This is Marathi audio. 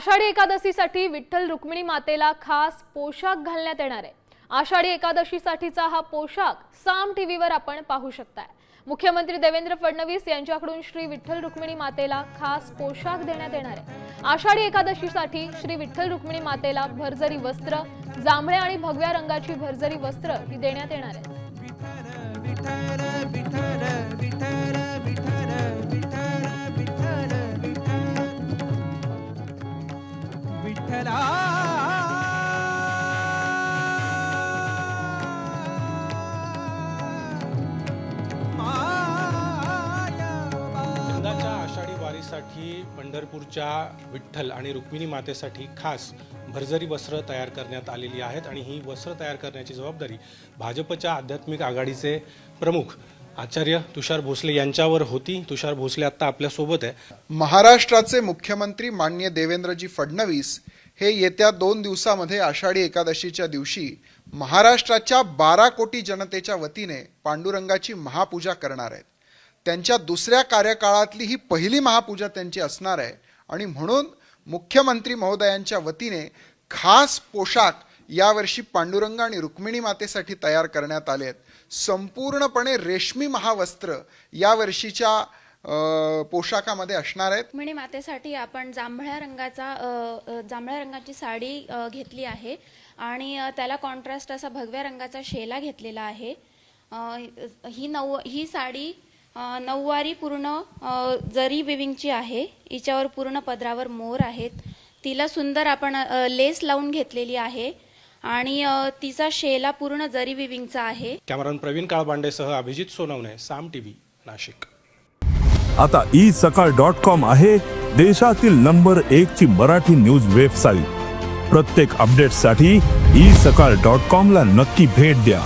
आषाढी एकादशीसाठी विठ्ठल रुक्मिणी मातेला खास पोशाख घालण्यात येणार आहे। आषाढी एकादशीसाठीचा हा पोशाख साम टीव्हीवर आपण पाहू शकताय। मुख्यमंत्री देवेंद्र फडणवीस यांच्याकडून श्री विठ्ठल रुक्मिणी मातेला खास पोशाख देण्यात येणार आहे। आषाढी एकादशीसाठी श्री विठ्ठल रुक्मिणी मातेला भरजरी वस्त्र, जांभळ्या आणि भगव्या रंगाची भरजरी वस्त्र ही देण्यात येणार आहे। यंदाच्या आषाढी वारीसाठी पंढरपूरच्या विठ्ठल आणि रुक्मिणी मातेसाठी खास भरजरी वस्त्र तयार करण्यात आलेली आहेत आणि ही वस्त्र तयार करण्याची जबाबदारी भाजपच्या आध्यात्मिक आघाडीचे प्रमुख आचार्य तुषार भोसले यांच्यावर होती। तुषार भोसले आता आपल्या सोबत आहे। महाराष्ट्राचे मुख्यमंत्री माननीय देवेंद्रजी फडणवीस हे येत्या 2 दिवसामध्ये आषाढी एकादशीच्या दिवशी महाराष्ट्राच्या 12 कोटी जनतेच्या वतीने पांडुरंगाची महापूजा करणार आहेत। त्यांच्या दुसऱ्या कार्यकाळातली ही पहिली महापूजा त्यांची असणार आहे आणि म्हणून मुख्यमंत्री महोदयांच्या वतीने खास पोशाख यावर्षी पांडुरंग आणि रुक्मिणी मातेसाठी तयार करण्यात आले आहेत। संपूर्णपणे रेशमी महावस्त्र या वर्षीच्या पोशाखामध्ये असणार आहेत। रुक्मिणी मातेसाठी आपण जांभळ्या रंगाची साडी घेतली आहे आणि त्याला कॉन्ट्रास्ट असा भगव्या रंगाचा शेला घेतलेला आहे। ही साडी नऊवारी पूर्ण जरी विविंगची आहे। हिच्यावर पूर्ण पदरावर मोर आहेत। तिला सुंदर आपण लेस लावून घेतलेली आहे आणि तिचा शेला पूर्ण जरी विविंगचा आहे। कॅमेरामन प्रवीण काळबांडेसह अभिजित सोनवणे, साम टीव्ही, नाशिक। आता isakal.com आहे देशातील नंबर 1 ची मराठी न्यूज वेबसाईट। प्रत्येक अपडेटसाठी isakal.com ला नक्की भेट द्या।